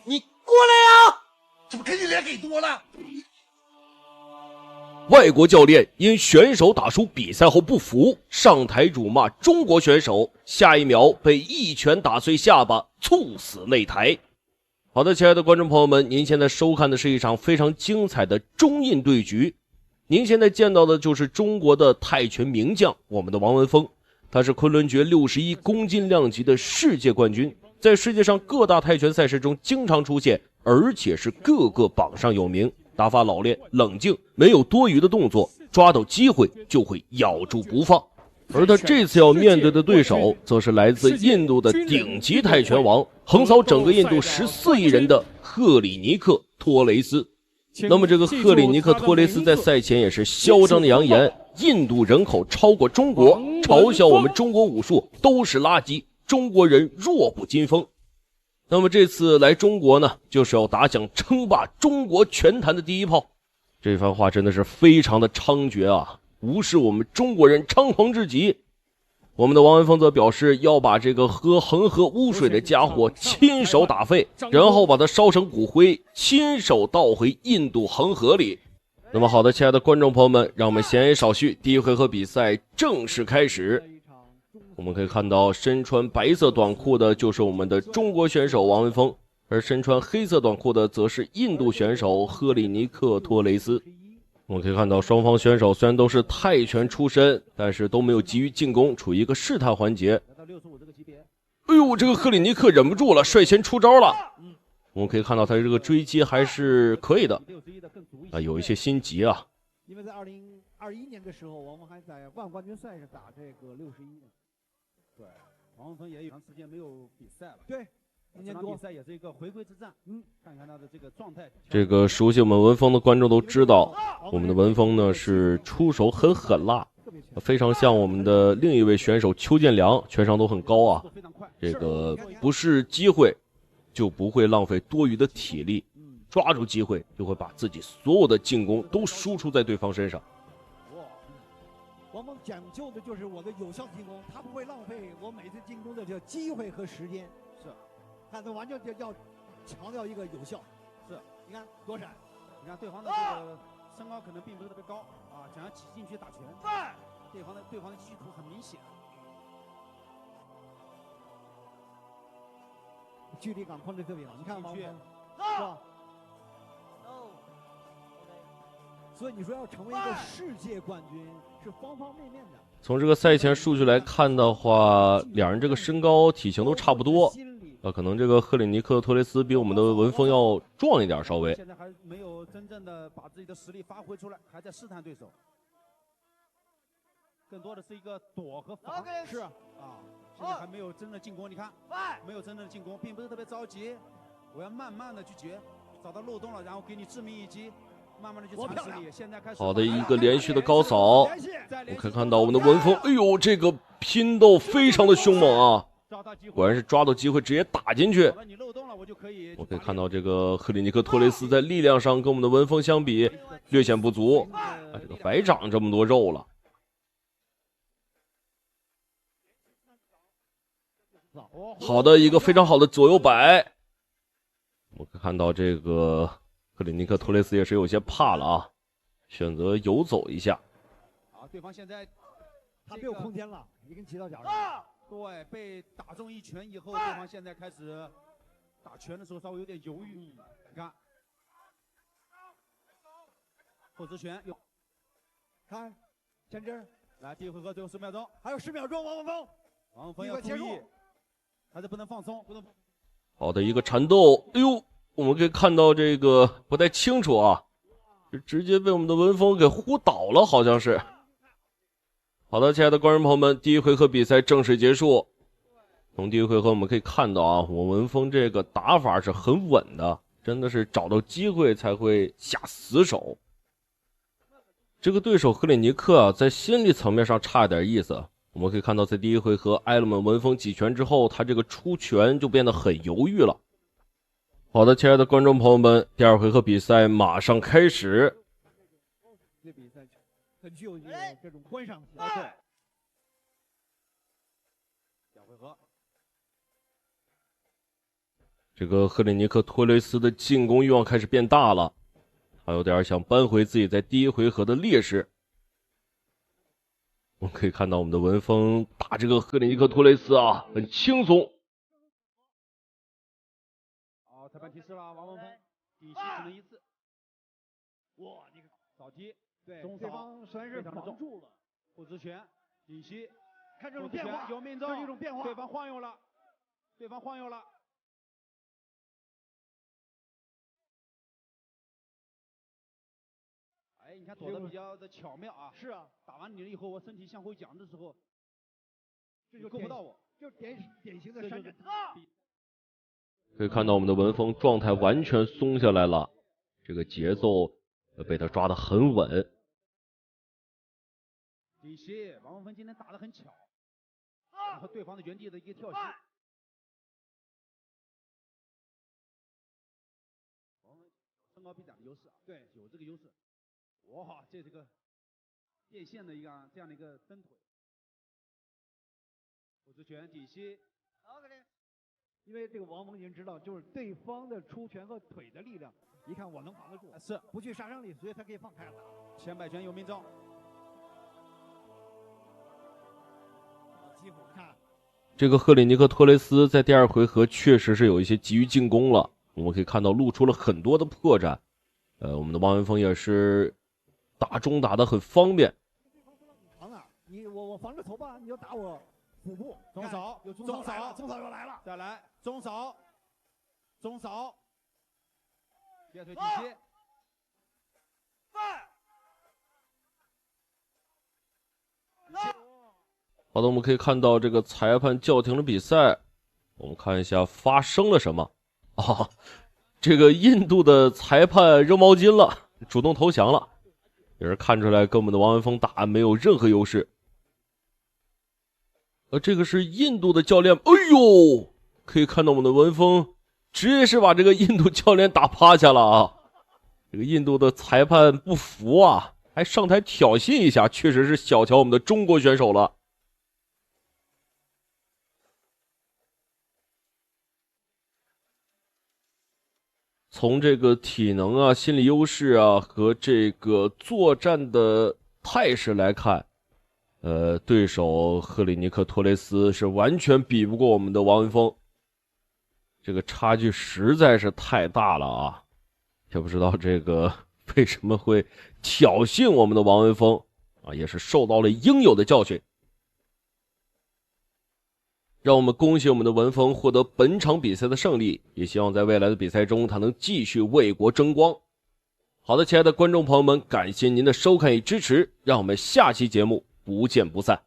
你过来呀！这不给你脸给多了？外国教练因选手打输比赛后不服，上台辱骂中国选手，下一秒被一拳打碎下巴，猝死擂台。好的，亲爱的观众朋友们，您现在收看的是一场非常精彩的中印对局。您现在见到的就是中国的泰拳名将，我们的王文峰，他是昆仑决61公斤量级的世界冠军，在世界上各大泰拳赛事中经常出现，而且是个个榜上有名。打法老练，冷静，没有多余的动作，抓到机会就会咬住不放。而他这次要面对的对手，则是来自印度的顶级泰拳王，横扫整个印度14亿人的赫里尼克·托雷斯。那么这个赫里尼克·托雷斯在赛前也是嚣张的扬言，印度人口超过中国，嘲笑我们中国武术都是垃圾，中国人弱不禁风。那么这次来中国呢，就是要打响称霸中国拳坛的第一炮。这番话真的是非常的猖獗啊，无视我们中国人猖狂至极。我们的王文峰则表示要把这个喝恒河污水的家伙亲手打废，然后把他烧成骨灰，亲手倒回印度恒河里。那么好的，亲爱的观众朋友们，让我们闲言少叙，第一回合比赛正式开始。我们可以看到身穿白色短裤的就是我们的中国选手王文峰，而身穿黑色短裤的则是印度选手赫里尼克·托雷斯。我们可以看到双方选手虽然都是泰拳出身，但是都没有急于进攻，处于一个试探环节。哎呦，这个赫里尼克忍不住了，率先出招了。我们可以看到他这个追击还是可以的，有一些心急啊。因为在2021年的时候，王文还在万冠军赛上打这个61呢。对，王文峰也有长时间没有比赛了。对，这场比赛也是一个回归之战。看看他的这个状态。这个熟悉我们文峰的观众都知道，我们的文峰呢是出手很狠辣，非常像我们的另一位选手邱建良，拳商都很高啊。这个不是机会，就不会浪费多余的体力，抓住机会就会把自己所有的进攻都输出在对方身上。王峰讲究的就是我的有效进攻，他不会浪费我每次进攻的这机会和时间。是，看他完全要强调一个有效。是，你看躲闪，你看对方的这个身高可能并不是特别高啊，想要挤进去打拳，对方的企图很明显。距离感控制特别好，你看王峰，是吧？所以你说要成为一个世界冠军，是方方面面的。从这个赛前数据来看的话，两人这个身高体型都差不多，可能这个赫里尼克·托雷斯比我们的文峰要壮一点，稍微。现在还没有真正的把自己的实力发挥出来，还在试探对手。更多的是一个躲和防。是啊，现在还没有真正进攻。你看，没有真正的进攻，并不是特别着急。我要慢慢的去截，找到漏洞了，然后给你致命一击。慢慢的去尝试力，现在开始。好的一个连续的高扫，我可以看到我们的文峰，哎呦，这个拼斗非常的凶猛啊！果然是抓到机会直接打进去。我可以看到这个赫里尼克·托雷斯在力量上跟我们的文峰相比略显不足，这个白长这么多肉了。好的一个非常好的左右摆，我可以看到这个。赫里尼克·托雷斯也是有些怕了啊，选择游走一下。对方现在他没有空间了，已经骑到脚上。对，被打中一拳以后，对方现在开始打拳的时候稍微有点犹豫。你看，后直拳，看，前肢，来，第一回合最后10秒钟，还有10秒钟，王文峰，王文峰要注意，还是不能放松，不能。好的一个缠斗，哎呦！我们可以看到这个不太清楚啊，是直接被我们的文峰给呼倒了，好像是。好的，亲爱的观众朋友们，第一回合比赛正式结束。从第一回合我们可以看到啊，我文峰这个打法是很稳的，真的是找到机会才会下死手。这个对手赫里尼克啊，在心理层面上差点意思。我们可以看到，在第一回合挨了我们文峰几拳之后，他这个出拳就变得很犹豫了。好的，亲爱的观众朋友们，第二回合比赛马上开始。这比赛很具有这种观赏性。对，两回合。这个赫里尼克托雷斯的进攻欲望开始变大了，他有点想扳回自己在第一回合的劣势。我们可以看到我们的文峰打这个赫里尼克托雷斯啊，很轻松。好，裁判提示了，王文峰底膝只能一次。哇，你看扫踢，对，中对方虽然是防住了，护持拳，底膝，看这种变化有命中，这是一种变化，对方晃悠了，对方晃悠了。哎，你看躲得比较的巧妙啊！是啊，打完你了以后，我身体向后仰的时候，这就够不到我，就是典型的闪展。可以看到我们的文峰状态完全松下来了，这个节奏被他抓得很稳。底膝，王文峰今天打得很巧，然后对方的原地的一个跳膝。王文身高臂展的优势啊，对，有这个优势。哇，这个变线的这样的一个蹬腿，护持拳底膝。因为这个王蒙已经知道，就是对方的出拳和腿的力量，一看我能防得住，是不去杀伤力，所以他可以放开了打。前摆拳有命中。几乎看这个赫里尼克托雷斯在第二回合确实是有一些急于进攻了，我们可以看到露出了很多的破绽。我们的王文峰也是打中打得很方便。长哪？我防着头吧，你要打我腹部。中扫，有中扫，中扫又来了，再来中扫，中扫，别腿底膝。好的，我们可以看到这个裁判叫停了比赛。我们看一下发生了什么啊？这个印度的裁判扔毛巾了，主动投降了，也是看出来跟我们的王文峰打没有任何优势。这个是印度的教练，哎呦，可以看到我们的文峰直接是把这个印度教练打趴下了啊！这个印度的裁判不服啊，还上台挑衅一下，确实是小瞧我们的中国选手了。从这个体能啊、心理优势啊和这个作战的态势来看，对手赫里尼克托雷斯是完全比不过我们的王文峰，这个差距实在是太大了啊！也不知道这个为什么会挑衅我们的王文峰啊，也是受到了应有的教训。让我们恭喜我们的文峰获得本场比赛的胜利，也希望在未来的比赛中他能继续为国争光。好的，亲爱的观众朋友们，感谢您的收看与支持，让我们下期节目不见不散。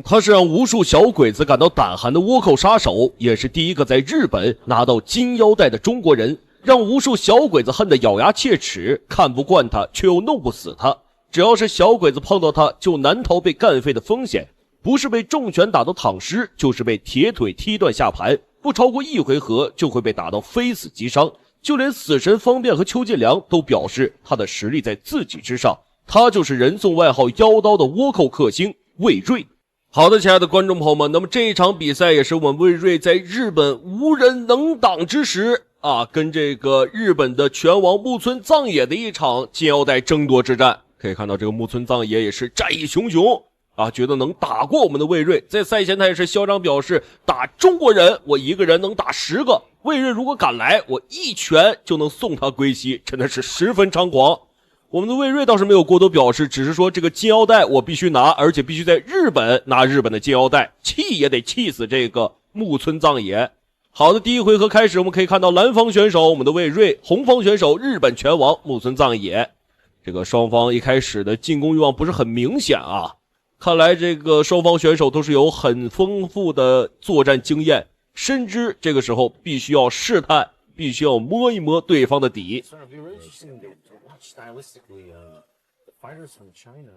他是让无数小鬼子感到胆寒的倭寇杀手，也是第一个在日本拿到金腰带的中国人，让无数小鬼子恨得咬牙切齿，看不惯他却又弄不死他。只要是小鬼子碰到他，就难逃被干废的风险，不是被重拳打到躺尸，就是被铁腿踢断下盘，不超过一回合就会被打到非死即伤。就连死神方便和邱建良都表示他的实力在自己之上，他就是人送外号妖刀的倭寇克星魏瑞。好的，亲爱的观众朋友们，那么这一场比赛也是我们魏瑞在日本无人能挡之时啊，跟这个日本的拳王木村藏野的一场金腰带争夺之战。可以看到这个木村藏野也是战意熊熊啊，觉得能打过我们的魏瑞。在赛前他也是嚣张表示，打中国人我一个人能打10个，魏瑞如果敢来，我一拳就能送他归西，真的是十分猖狂。我们的魏瑞倒是没有过多表示，只是说这个金腰带我必须拿，而且必须在日本拿日本的金腰带，气也得气死这个木村藏野。好的，第一回合开始，我们可以看到蓝方选手我们的魏瑞，红方选手日本拳王木村藏野。这个双方一开始的进攻欲望不是很明显啊，看来这个双方选手都是有很丰富的作战经验，深知这个时候必须要试探，必须要摸一摸对方的底。Stylistically, the fighters from China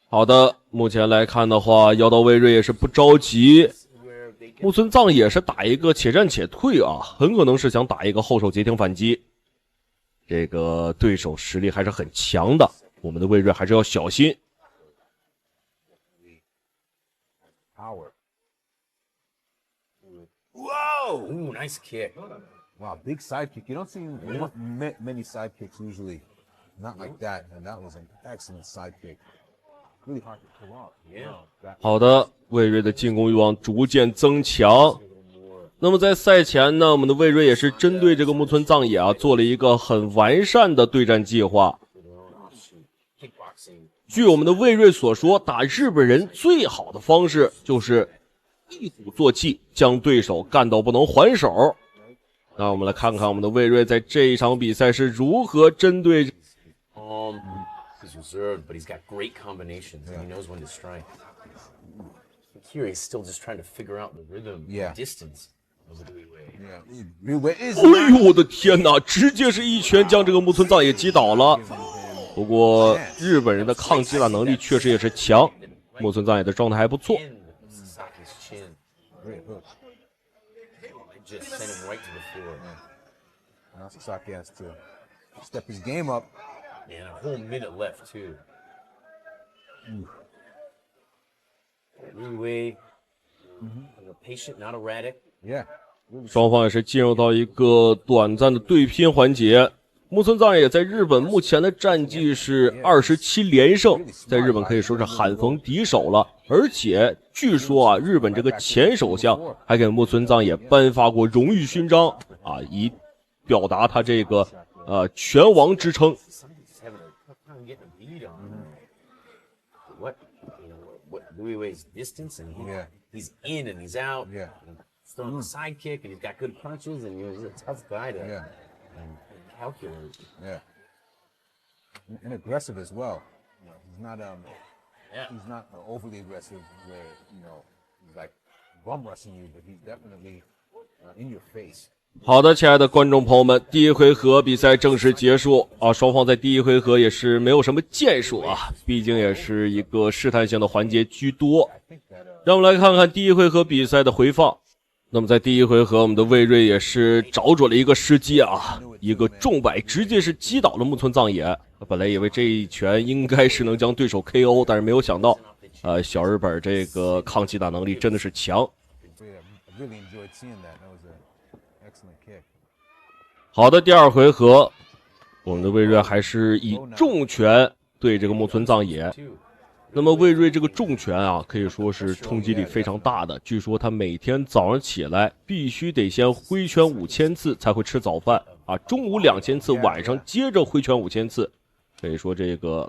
好的，目前来看的话，妖刀魏睿也是不着急，木村藏也是打一个且战且退啊，很可能是想打一个后手截停反击。这个对手实力还是很强的，我们的魏睿还是要小心。Whoa! Ooh, nice kick. Wow, big side kick. You don't see many side kicks usually. Not like that, and that was an excellent side kick. Really hard to pull off. Yeah. 好的，魏睿的进攻欲望逐渐增强。那么在赛前呢，我们的魏睿也是针对这个木村藏野啊，做了一个很完善的对战计划。据我们的魏睿所说，打日本人最好的方式就是一鼓作气，将对手干到不能还手。那我们来看看我们的魏睿在这一场比赛是如何针对。He's reserved, but he's got great combinations. And he knows when to strike. Here, he's still just trying to figure out the rhythm, the distance of the Rui Wei. 哎呦我的天哪！直接是一拳将这个木村藏野击倒了。不过日本人的抗击打能力确实也是强，木村藏野的状态还不错。Just sent him right to the floor. Now Sasaki has to step his game up. And a whole minute left too. Rui Wei, patient, not erratic. Yeah. 双方也是进入到一个短暂的对拼环节。木村藏野在日本目前的战绩是27连胜，在日本可以说是罕逢敌手了。而且据说啊，日本这个前首相还给木村藏野颁发过荣誉勋章啊，以表达他这个拳王之称。What Rui Wei's distance and he's in and he's out. Yeah. He's throwing a side kick and he's got good punches and he's a tough guy to calculate. Yeah. And aggressive as well. He's not he's not overly aggressive where, he's like bum rushing you, but he's definitely in your face. 好的，亲爱的观众朋友们，第一回合比赛正式结束啊！双方在第一回合也是没有什么建树啊，毕竟也是一个试探性的环节居多。让我们来看看第一回合比赛的回放。那么在第一回合，我们的魏睿也是找准了一个时机啊，一个重摆直接是击倒了木村藏野。本来以为这一拳应该是能将对手 KO， 但是没有想到，小日本这个抗击打能力真的是强。好的，第二回合，我们的魏睿还是以重拳对这个木村藏野。那么魏睿这个重拳啊，可以说是冲击力非常大的。据说他每天早上起来必须得先挥拳5000次才会吃早饭啊，中午2000次，晚上接着挥拳5000次。可以说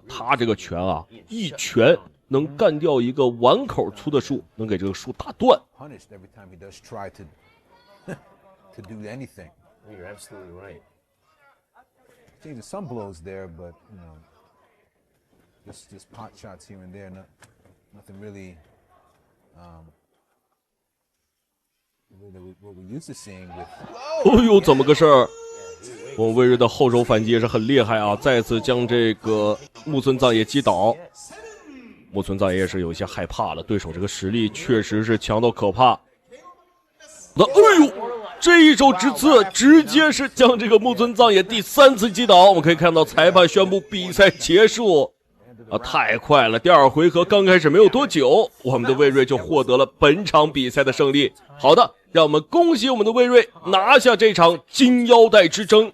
他这个拳啊，一拳能干掉一个碗口粗的树，能给这个树打断。You're absolutely right. There's some blows there, but just pot shots here and there. Nothing really. What we used to seeing with. 哎呦，怎么个事儿？我们魏睿的后手反击也是很厉害啊，再次将这个木村藏野击倒。木村藏野也是有些害怕了，对手这个实力确实是强到可怕。哎呦！这一手直刺直接是将这个木村藏野第3次击倒。我们可以看到裁判宣布比赛结束啊，太快了！第二回合刚开始没有多久，我们的魏睿就获得了本场比赛的胜利。好的，让我们恭喜我们的魏睿拿下这场金腰带之争。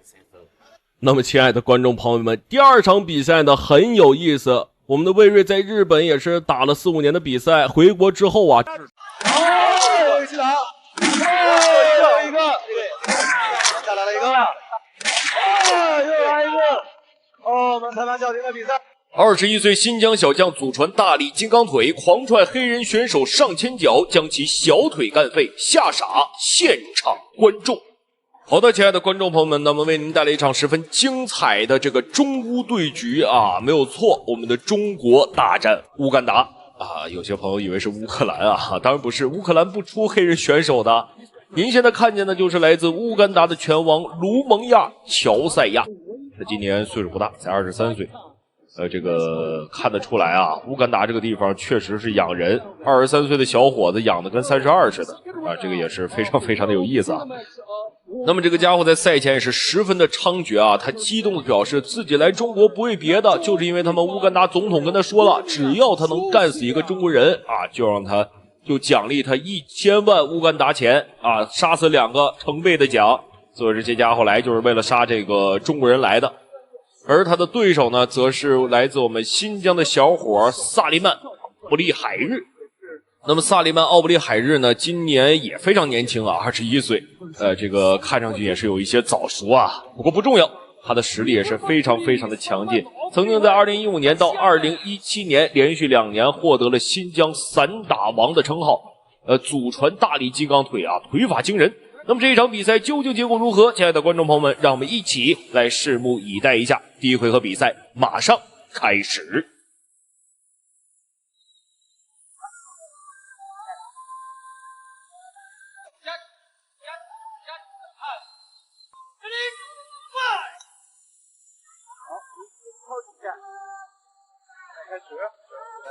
那么亲爱的观众朋友们，第二场比赛呢很有意思，我们的魏睿在日本也是打了4、5年的比赛，回国之后啊，一起打，又一个，再来了一个，又来一个，我们裁判叫停了比赛。21岁新疆小将祖传大力金刚腿，狂踹黑人选手上千脚，将其小腿干废，吓傻现场观众。好的，亲爱的观众朋友们，那么为您带来一场十分精彩的这个中乌对局啊，没有错，我们的中国大战乌干达啊。有些朋友以为是乌克兰啊，当然不是，乌克兰不出黑人选手的。您现在看见的就是来自乌干达的拳王卢蒙亚·乔塞亚，他今年岁数不大，才23岁。这个看得出来啊，乌干达这个地方确实是养人，23岁的小伙子养的跟32似的啊，这个也是非常非常的有意思啊。那么这个家伙在赛前也是十分的猖獗啊，他激动的表示自己来中国不为别的，就是因为他们乌干达总统跟他说了，只要他能干死一个中国人啊，就奖励他1000万乌干达钱啊，杀死2个成倍的奖。所以这家伙来就是为了杀这个中国人来的。而他的对手呢，则是来自我们新疆的小伙萨利曼·奥布里海日。那么萨利曼·奥布里海日呢，今年也非常年轻啊，21岁。这个看上去也是有一些早熟啊，不过不重要，他的实力也是非常非常的强劲。曾经在2015年到2017年连续2年获得了新疆散打王的称号。祖传大力金刚腿啊，腿法惊人。那么这一场比赛究竟结果如何？亲爱的观众朋友们，让我们一起来拭目以待一下。第一回合比赛马上开始。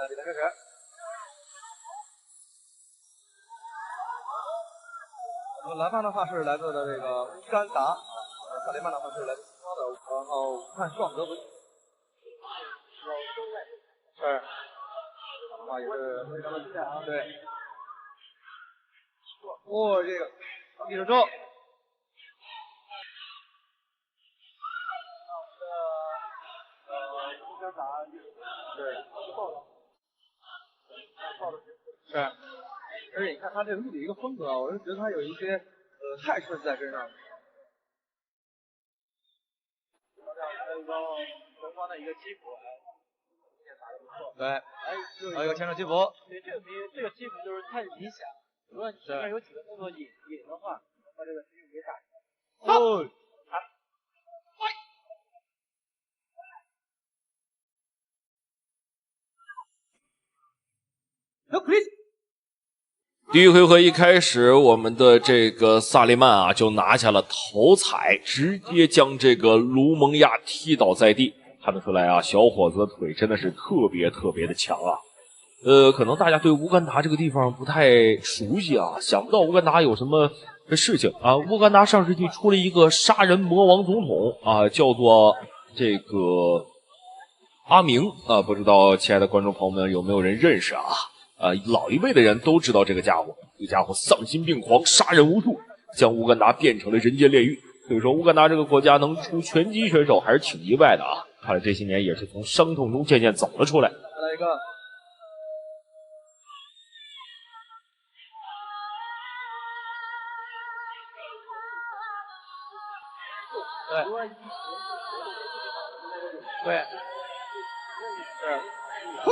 比赛开始。裁判的话是来自的这个乌干达，萨利曼的话是来自新疆的武汉壮德文。是，啊也是非常的厉害啊。对。哦，这个一手中。乌干达是是。而且你看他这个的一个风格啊，我就觉得他有一些态势在身上。还有一个前方的一个击鼓，也打得不错。对，还有一个前手击鼓。对，这个击鼓就是太理想，如果你前面有几个动作引的话，他这个击鼓没打。哦。第一回合一开始，我们的这个萨利曼啊就拿下了头彩，直接将这个卢蒙亚踢倒在地。看得出来啊，小伙子的腿真的是特别特别的强啊。可能大家对乌干达这个地方不太熟悉啊，想不到乌干达有什么事情啊。乌干达上世纪出了一个杀人魔王总统啊，叫做这个阿明啊，不知道亲爱的观众朋友们有没有人认识啊？老一辈的人都知道这个家伙，这个家伙丧心病狂，杀人无数，将乌干达变成了人间炼狱。所以说，乌干达这个国家能出拳击选手还是挺意外的啊！看来这些年也是从伤痛中渐渐走了出来。再来一个，对，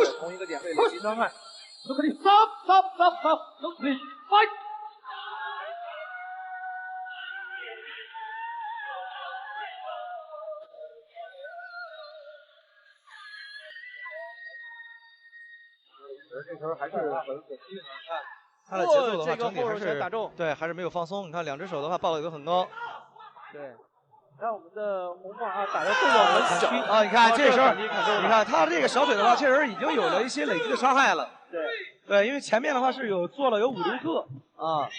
是同一个点位累积伤害。Look at it! Stop! Look please! Fight! 这球还是很可惜的，看他的节奏的话，整体还是对，还是没有放松。你看两只手的话抱得都很高。对。看我们的红帽啊，打的这个很小啊！你看这时候，你看他这个小腿的话，确实已经有了一些累积的伤害了。对，因为前面的话是做了有5、6个啊，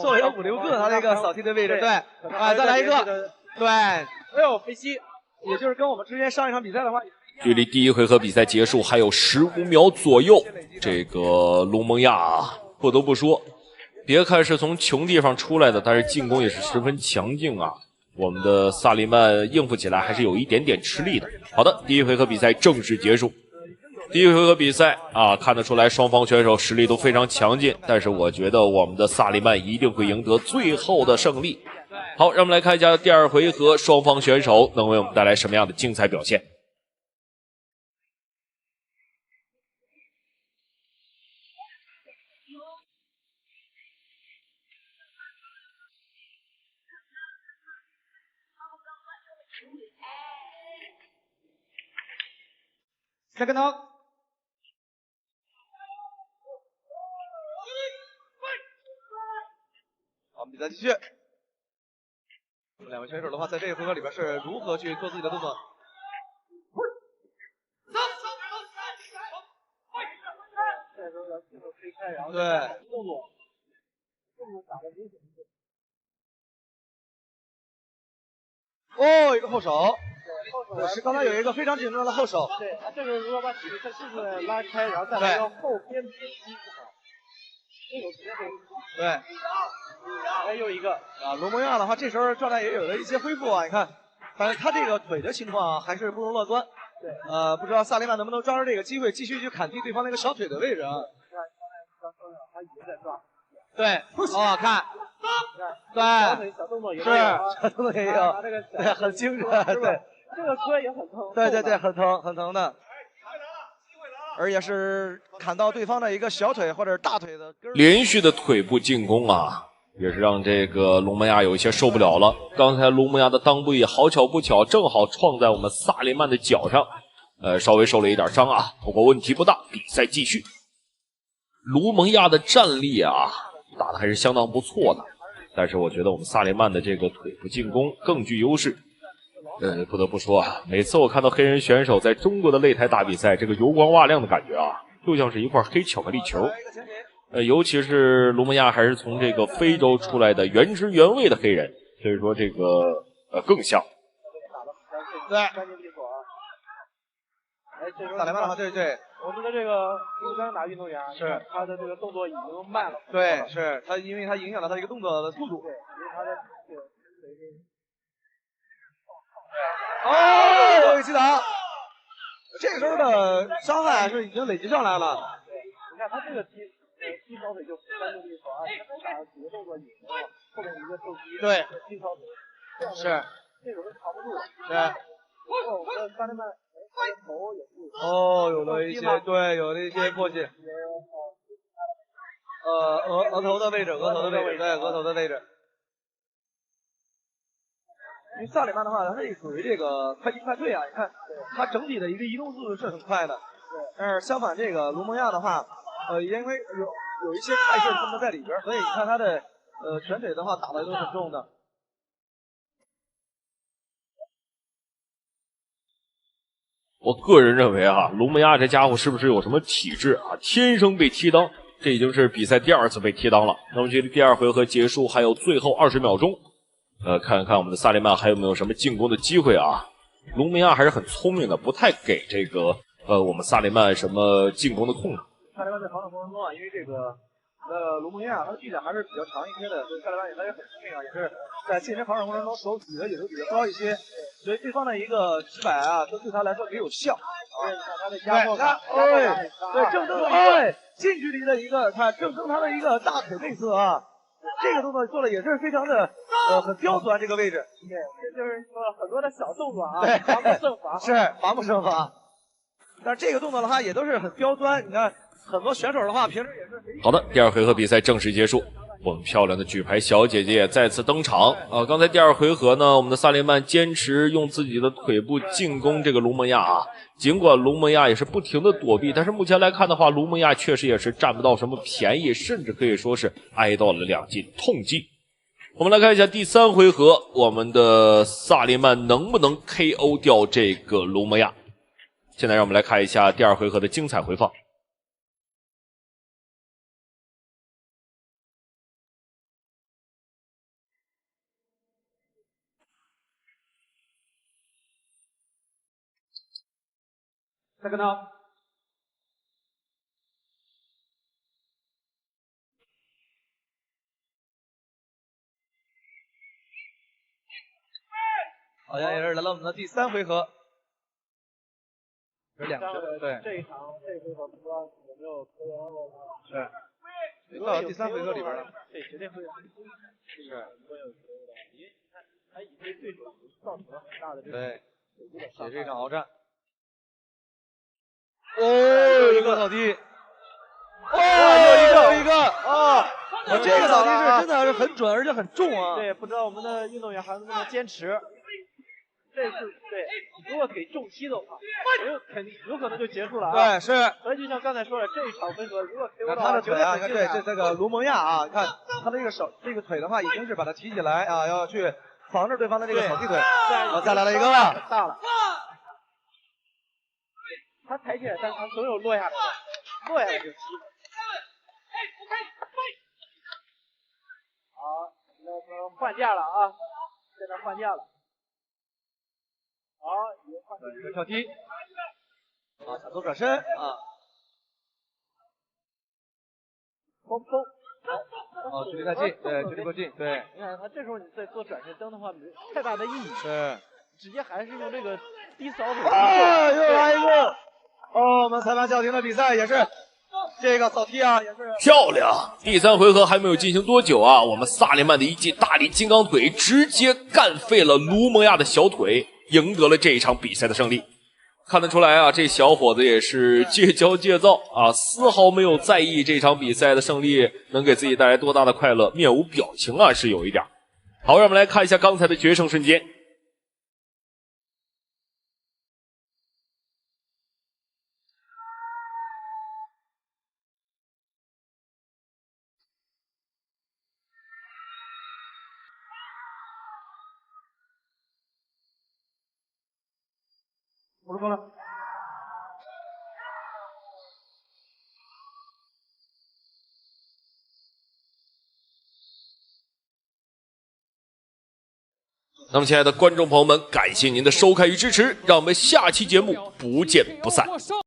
做了有5、6个他这个扫踢的位置。对，啊，再来一个，对，哎呦，飞膝，也就是跟我们之前上一场比赛的话，距离第一回合比赛结束还有15秒左右。这个卢蒙亚啊，不得不说。别看是从穷地方出来的，但是进攻也是十分强劲啊。我们的萨利曼应付起来还是有一点点吃力的。好的，第一回合比赛正式结束。第一回合比赛啊，看得出来双方选手实力都非常强劲，但是我觉得我们的萨利曼一定会赢得最后的胜利。好，让我们来看一下第二回合双方选手能为我们带来什么样的精彩表现。Second knock。好，比赛继续。两位选手的话，在这个回合里边是如何去做自己的动作。对，动作打的明显。哦，一个后手。对，是刚才有一个非常紧张的后手。对，他这个如果把体力迅速的拉开，然后再来个后边逼击不好，这种直接可以。对。还有一个啊，罗蒙亚的话，这时候状态也有了一些恢复啊，你看，但是他这个腿的情况还是不容乐观。对。不知道萨利曼能不能抓住这个机会，继续去砍击对方那个小腿的位置啊。他一直在抓。对，哦，看，对，小腿小动作也有，小动作也有，对，很精准，对，这个磕也很疼，对，很疼，很疼的，而且是砍到对方的一个小腿或者大腿的根。连续的腿部进攻啊，也是让这个龙门亚有一些受不了了。刚才龙门亚的裆部也好巧不巧，正好撞在我们萨利曼的脚上，稍微受了一点伤啊，不过问题不大，比赛继续。卢蒙亚的战力啊，打的还是相当不错的，但是我觉得我们萨利曼的这个腿部进攻更具优势。不得不说啊，每次我看到黑人选手在中国的擂台打比赛，这个油光瓦亮的感觉啊，就像是一块黑巧克力球。尤其是卢蒙亚还是从这个非洲出来的原汁原味的黑人，所以说这个更像。对。萨利曼的话，对。我们的这个加拿大运动员是他的这个动作已经慢了。对，是他，因为他影响了他一个动作的速度。对，因为他的哦，有击打，这个时候的伤害是已经累积上来了。对，你看他这个踢小腿就翻住这一手啊，前面打几个动作引流了，后面一个受击，对，踢小腿，是，这种是扛不住的。对。哦，我的萨利曼。头也是有了一些对，有了一些破解。额头的位置，对，额头的位置。因为萨里曼的话，他是属于这个快进快退啊，你看他整体的一个移动速度是很快的。对。但是相反，这个卢蒙亚的话，因为有一些态势他们在里边，所以你看他的拳腿的话打的都很重的。我个人认为啊，卢蒙亚这家伙是不是有什么体质啊？天生被踢裆，这已经是比赛第2次被踢裆了。那么距离第2回合结束还有最后20秒钟，看看我们的萨利曼还有没有什么进攻的机会啊？卢蒙亚还是很聪明的，不太给这个我们萨利曼什么进攻的空档。萨利曼在防守过程中啊，因为这个卢蒙亚他的臂展还是比较长一些的，所以萨利曼他也很聪明啊，也是在近身防守过程中手举的也是比较高一些。所以对方的一个击摆啊，都对他来说没有效。对，他的压迫感，对，正蹬的近距离的一个，他正蹬他的一个大腿内侧啊，这个动作做的也是非常的很刁钻这个位置。对，这就是说很多的小动作啊，对，防不胜防。是防不胜防。但是这个动作的话也都是很刁钻，你看很多选手的话平时也是。好的，第2回合比赛正式结束。我们漂亮的举牌小姐姐再次登场啊！刚才第2回合呢，我们的萨利曼坚持用自己的腿部进攻这个卢蒙亚啊，尽管卢蒙亚也是不停的躲避，但是目前来看的话，卢蒙亚确实也是占不到什么便宜，甚至可以说是挨到了2记痛击。我们来看一下第3回合，我们的萨利曼能不能 KO 掉这个卢蒙亚？现在让我们来看一下第2回合的精彩回放。再跟他。好像也是来到我们的第3回合。有2个，对。这一场这回合不知道有没有KO了。是。到第3回合里边了。对，绝对会有。是。会有 KO 的，因为你看他已经对手造成了很大的这个。对。也是一场鏖战。有一个扫地。有一个啊！这个扫地是真的是很准，而且很重啊。对，不知道我们的运动员还能不能坚持。这次对，如果给重击的话，肯定有可能就结束了啊。对，是。所以就像刚才说的，这一场回合如果 KO 他的腿啊，这个卢蒙亚啊，看他的这个手这个腿的话，已经是把它提起来啊，要去防着对方的这个扫地腿。对，再来了一个了，大了。他抬起来，但他总有落下来的，落下来就机会。好，那个换架了啊，现在换架了。好，已经换成一个跳踢。啊，小偷转身啊。风。哦，距离太近，对，距离过近，对。你看他这时候你再做转身蹬的话，没太大的意义。是。直接还是用这个低扫腿。啊，又来一个。哦，我们裁判叫停的比赛也是这个扫踢啊，也是漂亮。第3回合还没有进行多久啊，我们萨利曼的一记大力金刚腿直接干废了卢蒙亚的小腿，赢得了这一场比赛的胜利。看得出来啊，这小伙子也是戒骄戒躁啊，丝毫没有在意这场比赛的胜利能给自己带来多大的快乐，面无表情啊，是有一点。好，让我们来看一下刚才的决胜瞬间。我说了。那么，亲爱的观众朋友们，感谢您的收看与支持，让我们下期节目不见不散。